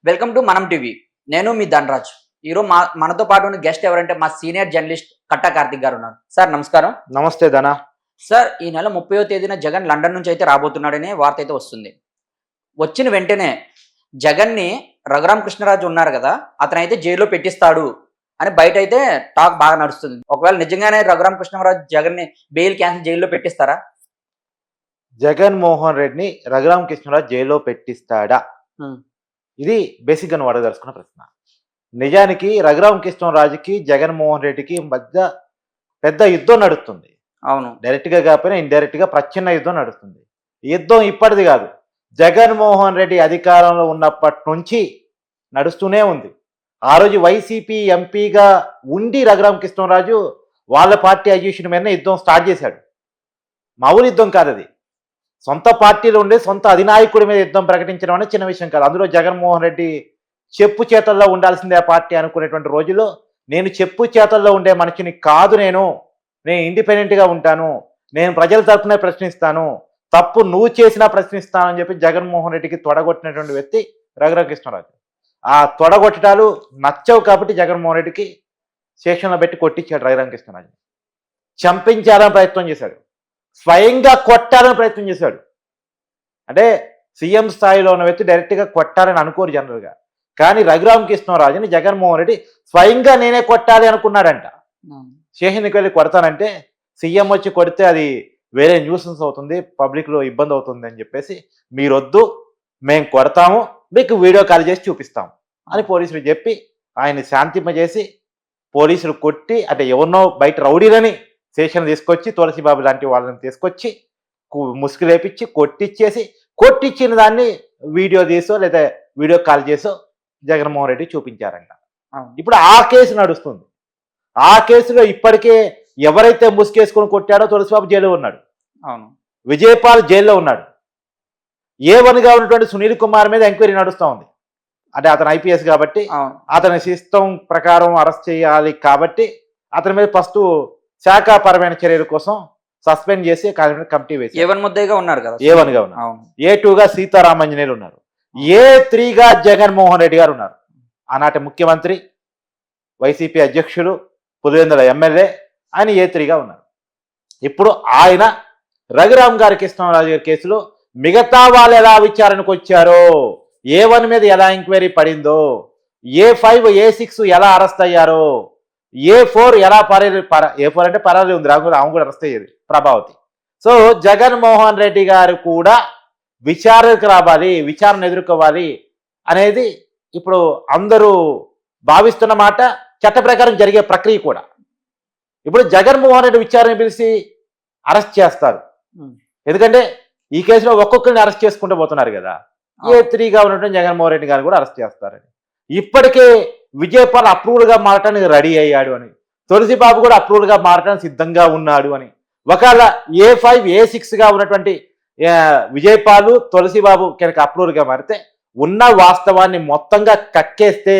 Welcome to మనం TV. నేను మీ ధనరాజ్. ఈరోజు మనతో పాటు ఉన్న గెస్ట్ ఎవరంటే మా సీనియర్ జర్నలిస్ట్ కట్టా కార్తిక్ గారు ఉన్నారు. సార్ నమస్కారం. నమస్తే ధన. సార్ ఈ నెల 30వ తేదీన జగన్ లండన్ నుంచి అయితే రాబోతున్నాడనే వార్త అయితే వస్తుంది. వచ్చిన వెంటనే జగన్ని రఘురామ కృష్ణరాజు ఉన్నారు కదా, అతనైతే జైల్లో పెట్టిస్తాడు అని బయట అయితే టాక్ బాగా నడుస్తుంది. ఒకవేళ నిజంగానే రఘురామ కృష్ణరాజు జగన్ని బెయిల్ క్యాన్సిల్ జైల్లో పెట్టిస్తారా? జగన్మోహన్ రెడ్డిని రఘురామ కృష్ణరాజు జైల్లో పెట్టిస్తాడా? ఇది బేసిక్గా నువ్వు అడగదలుచుకున్న ప్రశ్న. నిజానికి రఘురామ కృష్ణరాజుకి జగన్మోహన్ రెడ్డికి మధ్య పెద్ద యుద్ధం నడుస్తుంది. అవును, డైరెక్ట్గా కాకపోయినా ఇండైరెక్ట్గా ప్రచ్ఛన్న యుద్ధం నడుస్తుంది. యుద్ధం ఇప్పటిది కాదు, జగన్మోహన్ రెడ్డి అధికారంలో ఉన్నప్పటి నుంచి నడుస్తూనే ఉంది. ఆ రోజు వైసీపీ ఎంపీగా ఉండి రఘురామ కృష్ణరాజు వాళ్ళ పార్టీ అధ్యక్షుడి మీద యుద్ధం స్టార్ట్ చేశాడు. మామూలు యుద్ధం కాదు అది. సొంత పార్టీలో ఉండే సొంత అధినాయకుడి మీద యుద్ధం ప్రకటించడం అనేది చిన్న విషయం కాదు. అందులో జగన్మోహన్ రెడ్డి చెప్పు చేతల్లో ఉండాల్సిందే ఆ పార్టీ అనుకునేటువంటి రోజుల్లో, నేను చెప్పు చేతల్లో ఉండే మనిషిని కాదు, నేను ఇండిపెండెంట్గా ఉంటాను, నేను ప్రజల తరఫునే ప్రశ్నిస్తాను, తప్పు నువ్వు చేసినా ప్రశ్నిస్తానని చెప్పి జగన్మోహన్ రెడ్డికి తొడగొట్టినటువంటి వ్యక్తి రఘురామ కృష్ణరాజు. ఆ తొడగొట్టడాలు నచ్చవు కాబట్టి జగన్మోహన్ రెడ్డికి స్టేషన్లో పెట్టి కొట్టించాడు. రఘురామ కృష్ణరాజు చంపించాలని ప్రయత్నం చేశాడు, స్వయంగా కొట్టాలని ప్రయత్నం చేశాడు. అంటే సీఎం స్థాయిలో ఉన్న వ్యక్తి డైరెక్ట్గా కొట్టాలని అనుకోరు జనరల్గా, కానీ రఘురామ కృష్ణరాజుని జగన్మోహన్ రెడ్డి స్వయంగా నేనే కొట్టాలి అనుకున్నాడంట. స్టేషన్కి వెళ్ళి కొడతానంటే సీఎం వచ్చి కొడితే అది వేరే న్యూసెన్స్ అవుతుంది, పబ్లిక్లో ఇబ్బంది అవుతుంది అని చెప్పేసి, మీరొద్దు, మేము కొడతాము, మీకు వీడియో కాల్ చేసి చూపిస్తాం అని పోలీసులు చెప్పి ఆయన్ని శాంతింపజేసి పోలీసులు కొట్టి, అంటే ఎవరినో బయట రౌడీలని స్టేషన్ తీసుకొచ్చి తులసిబాబు లాంటి వాళ్ళని తీసుకొచ్చి ముసుగులేపించి కొట్టించిన దాన్ని వీడియో తీసో లేదా వీడియో కాల్ చేసో జగన్మోహన్ రెడ్డి చూపించారంట. ఇప్పుడు ఆ కేసు నడుస్తుంది. ఆ కేసులో ఇప్పటికే ఎవరైతే ముసుగేసుకొని కొట్టాడో తులసిబాబు జైల్లో ఉన్నాడు. అవును, విజయపాల్ జైల్లో ఉన్నాడు. A1గా ఉన్నటువంటి సునీల్ కుమార్ మీద ఎంక్వైరీ నడుస్తూ ఉంది. అంటే అతను ఐపీఎస్ కాబట్టి అతని సిస్టమ్ ప్రకారం అరెస్ట్ చేయాలి కాబట్టి అతని మీద ఫస్ట్ శాఖాపరమైన చర్యల కోసం సస్పెండ్ చేసి కమిటీ వేసి ముద్దగా ఉన్నారు కదా, A1గా ఉన్నారు, A2గా సీతారామంజనేయులు ఉన్నారు, A3గా జగన్మోహన్ రెడ్డి గారు ఉన్నారు. ఆనాటి ముఖ్యమంత్రి, వైసీపీ అధ్యక్షులు, పులివెందుల ఎమ్మెల్యే, ఆయన A3గా ఉన్నారు. ఇప్పుడు ఆయన రఘురామ గారి కృష్ణరాజు గారి కేసులో మిగతా వాళ్ళు ఎలా విచారణకు వచ్చారో, A1 మీద ఎలా ఎంక్వైరీ పడిందో, A5 A6 ఎలా అరెస్ట్ అయ్యారో, A4 ఎలా A4 అంటే పరారీ ఉంది, ఆమె కూడా అరెస్ట్ అయ్యేది, ప్రభావతి. సో జగన్మోహన్ రెడ్డి గారు కూడా విచారణకు రావాలి, విచారణ ఎదుర్కోవాలి అనేది ఇప్పుడు అందరూ భావిస్తున్న మాట, చట్ట ప్రకారం జరిగే ప్రక్రియ కూడా. ఇప్పుడు జగన్మోహన్ రెడ్డి విచారణ పిలిచి అరెస్ట్ చేస్తారు, ఎందుకంటే ఈ కేసులో ఒక్కొక్కరిని అరెస్ట్ చేసుకుంటూ పోతున్నారు కదా. A3గా ఉన్నటువంటి జగన్మోహన్ రెడ్డి గారు కూడా అరెస్ట్ చేస్తారని, ఇప్పటికే విజయపాల్ అప్రూవల్గా మారటానికి రెడీ అయ్యాడు అని, తులసిబాబు కూడా అప్రూవల్గా మారటానికి సిద్ధంగా ఉన్నాడు అని, ఒకవేళ A5 A6గా ఉన్నటువంటి విజయపాలు, తులసిబాబు కనుక అప్రూవల్గా మారితే ఉన్న వాస్తవాన్ని మొత్తంగా కక్కేస్తే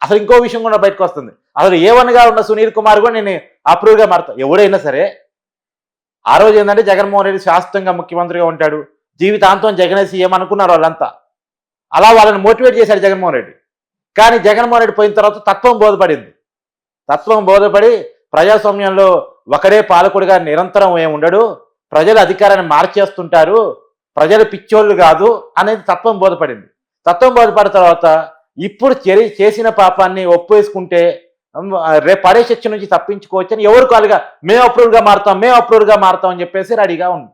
అసలు ఇంకో విషయం కూడా బయటకు వస్తుంది. అసలు A1గా ఉన్న సునీల్ కుమార్ కూడా నేను అప్రూవల్గా మారుతా, ఎవడైనా సరే ఆ రోజు ఏంటంటే జగన్మోహన్ రెడ్డి శాశ్వతంగా ముఖ్యమంత్రిగా ఉంటాడు, జీవితాంతం జగనే సీఎం అనుకున్నారు వాళ్ళంతా. అలా వాళ్ళని మోటివేట్ చేశాడు జగన్మోహన్ రెడ్డి. కానీ జగన్మోహన్ రెడ్డి పోయిన తర్వాత తత్వం బోధపడింది. తత్వం బోధపడి ప్రజాస్వామ్యంలో ఒకడే పాలకుడిగా నిరంతరం ఏమి ఉండడు, ప్రజల అధికారాన్ని మార్చేస్తుంటారు, ప్రజలు పిచ్చోళ్ళు కాదు అనేది తత్వం బోధపడింది. తత్వం బోధపడిన తర్వాత ఇప్పుడు చేసిన పాపాన్ని ఒప్పేసుకుంటే రేపు పడే శిక్ష నుంచి తప్పించుకోవచ్చని ఎవరు కాలుగా మేము అప్రూవల్గా మారుతాం అని చెప్పేసి రెడీగా ఉంది.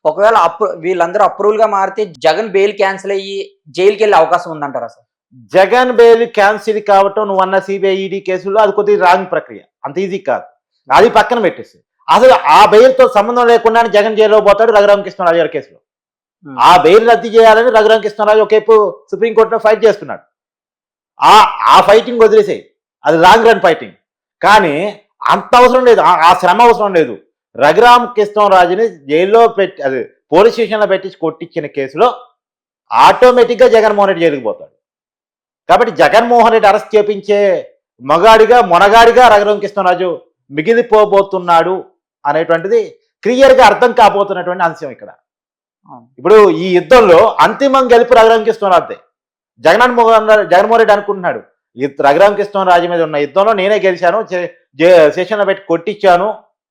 ఒకవేళ వీళ్ళందరూ అప్రూవల్గా మారితే జగన్ బెయిల్ క్యాన్సిల్ అయ్యి జైలుకి వెళ్ళే అవకాశం ఉందంటారా సార్? జగన్ బెయిల్ క్యాన్సిల్ కావటం నువ్వు అన్న సిబిఐ ఈడీ కేసులో అది కొద్దిగా రాంగ్ ప్రక్రియ, అంత ఈజీ కాదు. అది పక్కన పెట్టేసి అసలు ఆ బెయిల్తో సంబంధం లేకుండా జగన్ జైల్లో పోతాడు రఘురామ కృష్ణరాజు గారి కేసులో. ఆ బెయిల్ రద్దు చేయాలని రఘురామ కృష్ణరాజు ఒకవైపు సుప్రీంకోర్టులో ఫైట్ చేస్తున్నాడు. ఆ ఫైటింగ్ వదిలేసాయి, అది లాంగ్ రన్ ఫైటింగ్. కానీ అంత అవసరం లేదు, ఆ శ్రమ అవసరం లేదు. రఘురామ కృష్ణరాజుని జైల్లో పెట్టి, అది పోలీస్ స్టేషన్లో పెట్టి కొట్టించిన కేసులో ఆటోమేటిక్గా జగన్మోహన్ రెడ్డి జైలుకి పోతాడు. కాబట్టి జగన్మోహన్ రెడ్డి అరెస్ట్ చేపించే మొనగాడిగా రఘురామ కృష్ణరాజు మిగిలిపోబోతున్నాడు అనేటువంటిది క్లియర్గా అర్థం కాబోతున్నటువంటి అంశం ఇక్కడ. ఇప్పుడు ఈ యుద్ధంలో అంతిమం గెలుపు రఘురామ కృష్ణరాజుదే. జగన్మోహన్ రెడ్డి అనుకుంటున్నాడు రఘురామ కృష్ణరాజు మీద ఉన్న యుద్ధంలో నేనే గెలిచాను, సెషన్లో పెట్టి కొట్టించాను,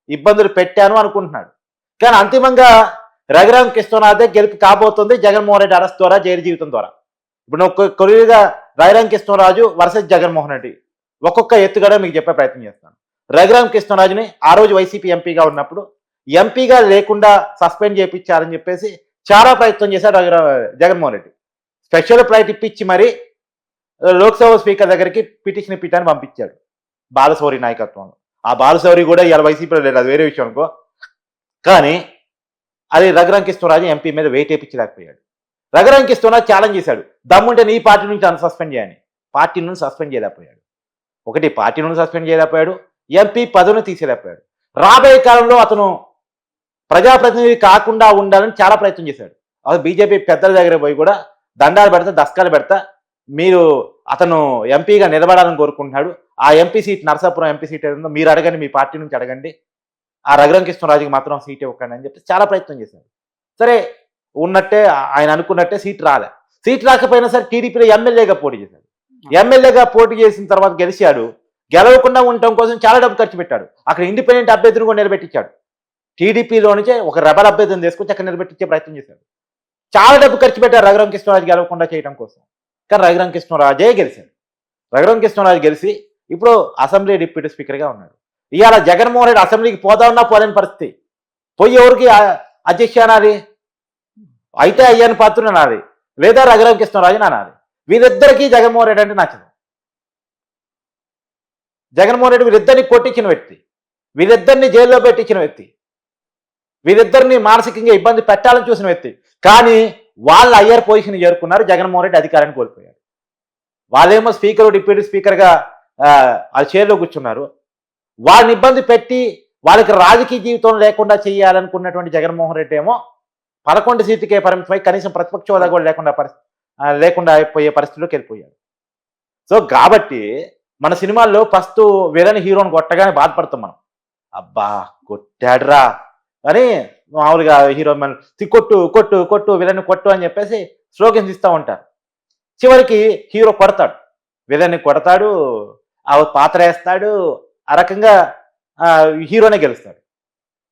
ఇబ్బందులు పెట్టాను అనుకుంటున్నాడు. కానీ అంతిమంగా రఘురామ కృష్ణరాజే గెలుపు కాబోతుంది జగన్మోహన్ రెడ్డి అరెస్ట్ ద్వారా, జైలు జీవితం ద్వారా. ఇప్పుడు కొద్దిగా రఘురామ కృష్ణరాజు వర్సెస్ జగన్మోహన్ రెడ్డి ఒక్కొక్క ఎత్తుగడ మీకు చెప్పే ప్రయత్నం చేస్తాను. రఘురామ కృష్ణరాజుని ఆ రోజు వైసీపీ ఎంపీగా ఉన్నప్పుడు ఎంపీగా లేకుండా సస్పెండ్ చేయించారని చెప్పేసి చాలా ప్రయత్నం చేశాడు జగన్మోహన్ రెడ్డి. స్పెషల్ ఫ్లైట్ ఇప్పించి మరి లోక్సభ స్పీకర్ దగ్గరికి పిటిషన్ ఇప్పించని పంపించాడు బాలశౌరి నాయకత్వంలో. ఆ బాలశౌరి కూడా ఇవాళ వైసీపీలో లేదు, అది వేరే విషయం అనుకో. కానీ అది రఘురామ కృష్ణరాజు ఎంపీ మీద వెయిట్ వేయించలేకపోయాడు. రఘురామ కృష్ణరాజు ఛాలెంజ్ చేశాడు, దమ్ముంటే నీ పార్టీ నుంచి సస్పెండ్ చేయని. పార్టీ నుంచి సస్పెండ్ చేయలేకపోయాడు. ఒకటి పార్టీ నుండి సస్పెండ్ చేయలేకపోయాడు, ఎంపీ పదవిని తీసేయలేకపోయాడు. రాబోయే కాలంలో అతను ప్రజాప్రతినిధి కాకుండా ఉండాలని చాలా ప్రయత్నం చేశాడు. అది బీజేపీ పెద్దల దగ్గర పోయి కూడా దండాలు పెడతా, దస్కాలు పెడతా, మీరు అతను ఎంపీగా నిలబడాలని కోరుకుంటున్నాడు, ఆ MP seat Narasapuram MP seat ఏదో మీరు అడగండి, మీ పార్టీ నుంచి అడగండి, ఆ రఘురామ కృష్ణరాజుకి మాత్రం సీట్ ఇవ్వకండి అని చెప్పి చాలా ప్రయత్నం చేశాడు. సరే ఉన్నట్టే ఆయన అనుకున్నట్టే సీట్ రాలే. సీట్ రాకపోయినా సరే టీడీపీలో ఎమ్మెల్యేగా పోటీ చేశాడు. ఎమ్మెల్యేగా పోటీ చేసిన తర్వాత గెలిచాడు. గెలవకుండా ఉండటం కోసం చాలా డబ్బు ఖర్చు పెట్టాడు. అక్కడ ఇండిపెండెంట్ అభ్యర్థిని కూడా నిలబెట్టించాడు. టీడీపీలో నుంచే ఒక రెబల్ అభ్యర్థిని తీసుకొచ్చి అక్కడ నిలబెట్టించే ప్రయత్నం చేశాడు. చాలా డబ్బు ఖర్చు పెట్టారు రఘురామ కృష్ణరాజు గెలవకుండా చేయడం కోసం. కానీ రఘురామ కృష్ణరాజే గెలిచాడు. రఘురామ కృష్ణరాజు గెలిచి ఇప్పుడు అసెంబ్లీ డిప్యూటీ స్పీకర్గా ఉన్నాడు. ఇవాళ జగన్మోహన్ రెడ్డి అసెంబ్లీకి పోదామన్నా పోలేని పరిస్థితి. పోయి ఎవరికి అధ్యక్ష అనాలి? అయితే అయ్యాని పాత్ర అనాలి, లేదా రఘురామ కృష్ణరాజుని అనాలి. వీరిద్దరికీ జగన్మోహన్ రెడ్డి అంటే నచ్చదు. జగన్మోహన్ రెడ్డి వీరిద్దరిని కొట్టించిన వ్యక్తి, వీరిద్దరిని జైల్లో పెట్టించిన వ్యక్తి, వీరిద్దరిని మానసికంగా ఇబ్బంది పెట్టాలని చూసిన వ్యక్తి. కానీ వాళ్ళ అయ్యర్ పొజిషన్ చేరుకున్నారు, జగన్మోహన్ రెడ్డి అధికారాన్ని కోల్పోయారు. వాళ్ళేమో స్పీకర్ డిప్యూటీ స్పీకర్గా ఆ చైర్లో కూర్చున్నారు. వాళ్ళని ఇబ్బంది పెట్టి వాళ్ళకి రాజకీయ జీవితం లేకుండా చేయాలనుకున్నటువంటి జగన్మోహన్ రెడ్డి ఏమో 11 సీట్లకే పరిమితమై కనీసం ప్రతిపక్ష హోదా కూడా లేకుండా అయిపోయే పరిస్థితిలోకి వెళ్ళిపోయారు. సో కాబట్టి మన సినిమాల్లో ఫస్ట్ విలన్ హీరోని కొట్టగానే బాధపడతాం మనం, అబ్బా కొట్టాడురా అని మామూలుగా హీరో కొట్టు కొట్టు కొట్టు విలన్ కొట్టు అని చెప్పేసి స్లోగన్స్ ఇస్తూ ఉంటారు. చివరికి హీరో కొడతాడు, విలన్ని కొడతాడు, ఆ పాత్ర వేస్తాడు, ఆ రకంగా హీరోనే గెలుస్తాడు.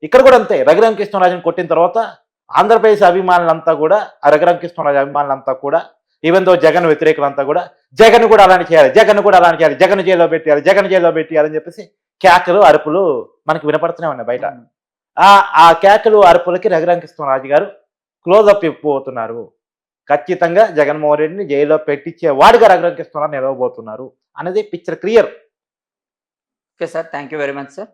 ఇక్కడ కూడా అంతే. రఘురామ కృష్ణరాజుని కొట్టిన తర్వాత ఆంధ్రప్రదేశ్ అభిమానులంతా కూడా, ఆ రఘురామ కృష్ణరాజు అభిమానులంతా కూడా, ఈవెన్ దో జగన్ వ్యతిరేకులంతా కూడా జగన్ కూడా అలాంటి చేయాలి, జగన్ కూడా అలాంటి చేయాలి, జగన్ జైల్లో పెట్టాలి, జగన్ జైల్లో పెట్టాలని చెప్పేసి కేకలు అరుపులు మనకి వినపడుతూనే ఉన్నాయి బయట. ఆ కేకలు అరుపులకి రఘురామ కృష్ణరాజు గారు క్లోజప్ ఇవ్వబోతున్నారు. ఖచ్చితంగా జగన్మోహన్ రెడ్డిని జైల్లో పెట్టించే వాడిగా రఘురామ కృష్ణరాజు నిలవబోతున్నారు అనేది picture clear. Okay sir, thank you very much sir.